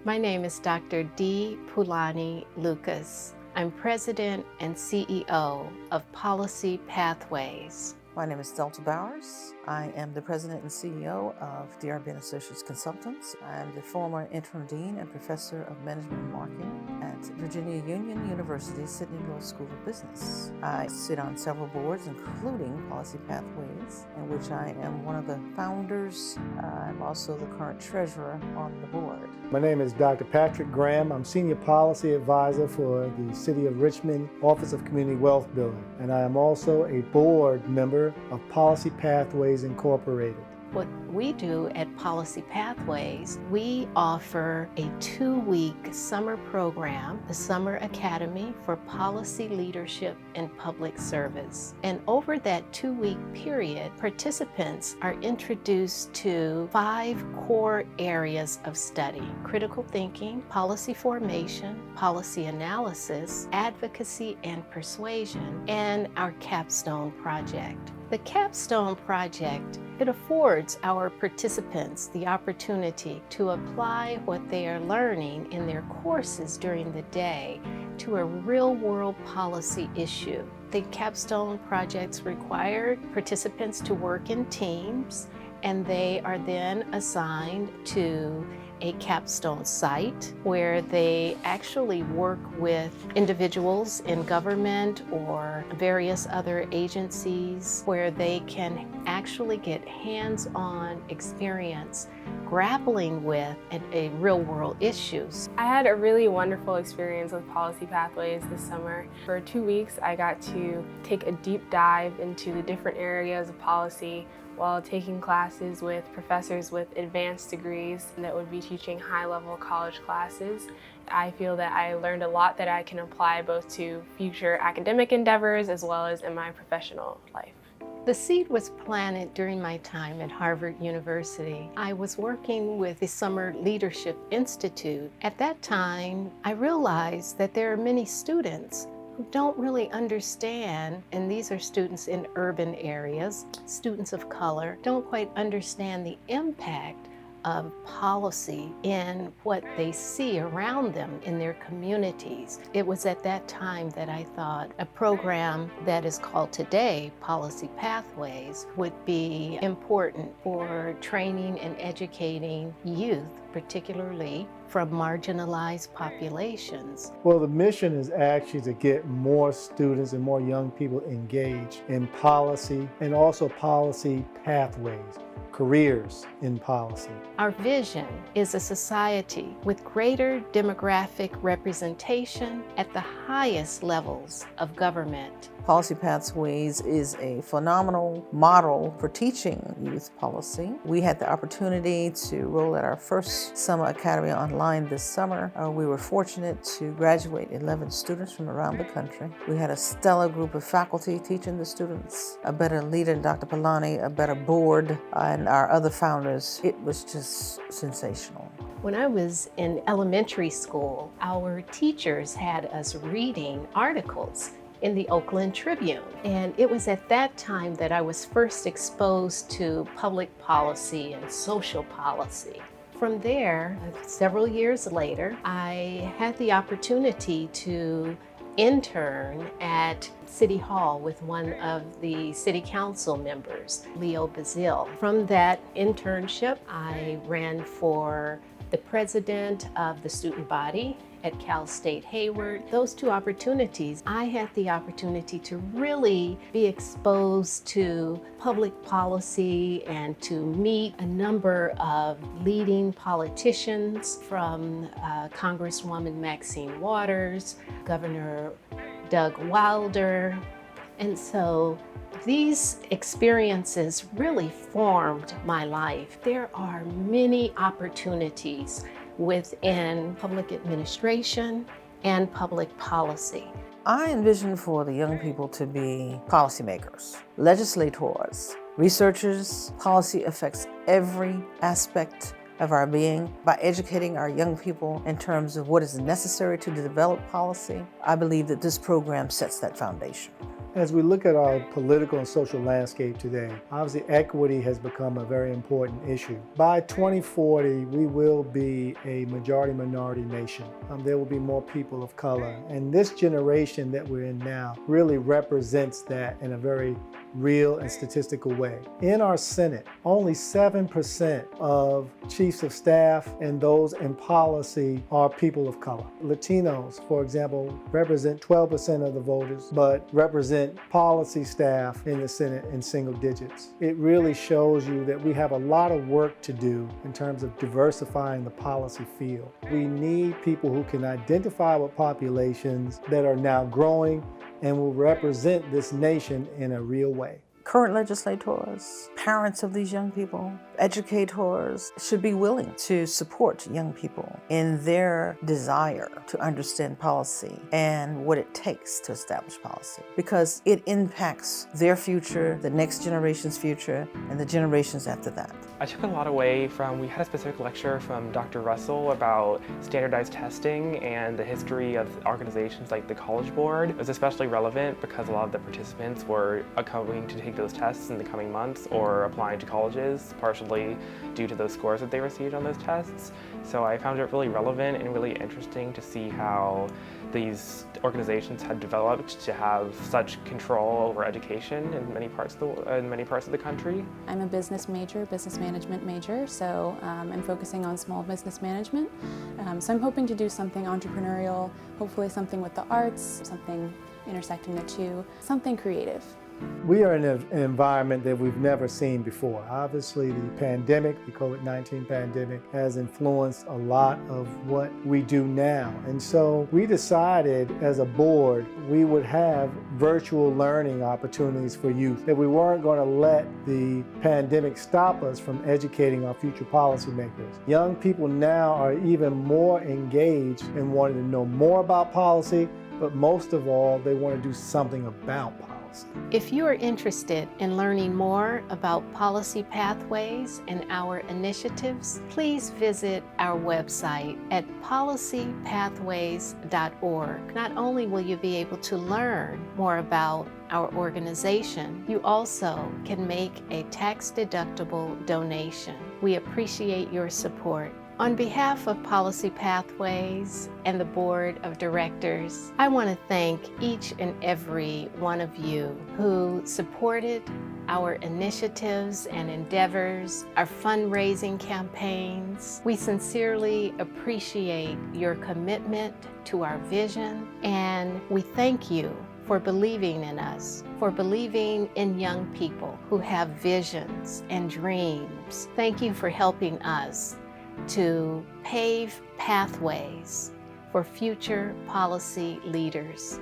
My name is Dr. D. Pulani Lucas. I'm President and CEO of Policy Pathways. My name is Delta Bowers. I am the President and CEO of DRB & Associates Consultants. I am the former Interim Dean and Professor of Management and Marketing at Virginia Union University Sidney Lewis School of Business. I sit on several boards, including Policy Pathways, in which I am one of the founders. I'm also the current treasurer on the board. My name is Dr. Patrick Graham. I'm Senior Policy Advisor for the City of Richmond Office of Community Wealth Building, and I am also a board member of Policy Pathways Incorporated. What we do at Policy Pathways, we offer a 2-week summer program, the Summer Academy for Policy Leadership and Public Service. And over that 2-week period, participants are introduced to 5 core areas of study: critical thinking, policy formation, policy analysis, advocacy and persuasion, and our capstone project. The capstone project, it affords our participants the opportunity to apply what they are learning in their courses during the day to a real-world policy issue. The capstone projects require participants to work in teams, and they are then assigned to a capstone site where they actually work with individuals in government or various other agencies where they can actually get hands-on experience grappling with a real-world issues. I had a really wonderful experience with Policy Pathways this summer. For 2 weeks, I got to take a deep dive into the different areas of policy while taking classes with professors with advanced degrees that would be teaching high-level college classes. I feel that I learned a lot that I can apply both to future academic endeavors as well as in my professional life. The seed was planted during my time at Harvard University. I was working with the Summer Leadership Institute. At that time, I realized that there are many students who don't really understand, and these are students in urban areas, students of color, don't quite understand the impact of policy in what they see around them in their communities. It was at that time that I thought a program that is called today Policy Pathways would be important for training and educating youth, particularly from marginalized populations. Well, the mission is actually to get more students and more young people engaged in policy and also policy pathways, careers in policy. Our vision is a society with greater demographic representation at the highest levels of government. Policy Pathways is a phenomenal model for teaching youth policy. We had the opportunity to roll out our first Summer Academy online this summer. We were fortunate to graduate 11 students from around the country. We had a stellar group of faculty teaching the students, a better leader, Dr. Polani, a better board, and our other founders. It was just sensational. When I was in elementary school, our teachers had us reading articles in the Oakland Tribune. And it was at that time that I was first exposed to public policy and social policy. From there, several years later, I had the opportunity to intern at City Hall with one of the city council members, Leo Bazile. From that internship, I ran for the president of the student body at Cal State Hayward. Those 2 opportunities, I had the opportunity to really be exposed to public policy and to meet a number of leading politicians, from Congresswoman Maxine Waters, Governor Doug Wilder. And so these experiences really formed my life. There are many opportunities within public administration and public policy. I envision for the young people to be policymakers, legislators, researchers. Policy affects every aspect of our being. By educating our young people in terms of what is necessary to develop policy, I believe that this program sets that foundation. As we look at our political and social landscape today, obviously equity has become a very important issue. By 2040, we will be a majority-minority nation. There will be more people of color. And this generation that we're in now really represents that in a very real and statistical way. In our Senate, only 7% of chiefs of staff and those in policy are people of color. Latinos, for example, represent 12% of the voters, but represent policy staff in the Senate in single digits. It really shows you that we have a lot of work to do in terms of diversifying the policy field. We need people who can identify with populations that are now growing and will represent this nation in a real way. Current legislators, parents of these young people, educators should be willing to support young people in their desire to understand policy and what it takes to establish policy, because it impacts their future, the next generation's future, and the generations after that. I took a lot away from, we had a specific lecture from Dr. Russell about standardized testing and the history of organizations like the College Board. It was especially relevant because a lot of the participants were going to take those tests in the coming months or applying to colleges, partially due to those scores that they received on those tests. So I found it really relevant and really interesting to see how these organizations had developed to have such control over education in many parts of the country. I'm a business major, business management major, so I'm focusing on small business management. So I'm hoping to do something entrepreneurial, hopefully something with the arts, something intersecting the two, something creative. We are in an environment that we've never seen before. Obviously, the pandemic, the COVID-19 pandemic, has influenced a lot of what we do now. And so we decided as a board we would have virtual learning opportunities for youth, that we weren't going to let the pandemic stop us from educating our future policymakers. Young people now are even more engaged and wanting to know more about policy, but most of all, they want to do something about policy. If you are interested in learning more about policy pathways and our initiatives, please visit our website at policypathways.org. Not only will you be able to learn more about our organization, you also can make a tax-deductible donation. We appreciate your support. On behalf of Policy Pathways and the Board of Directors, I want to thank each and every one of you who supported our initiatives and endeavors, our fundraising campaigns. We sincerely appreciate your commitment to our vision, and we thank you for believing in us, for believing in young people who have visions and dreams. Thank you for helping us to pave pathways for future policy leaders.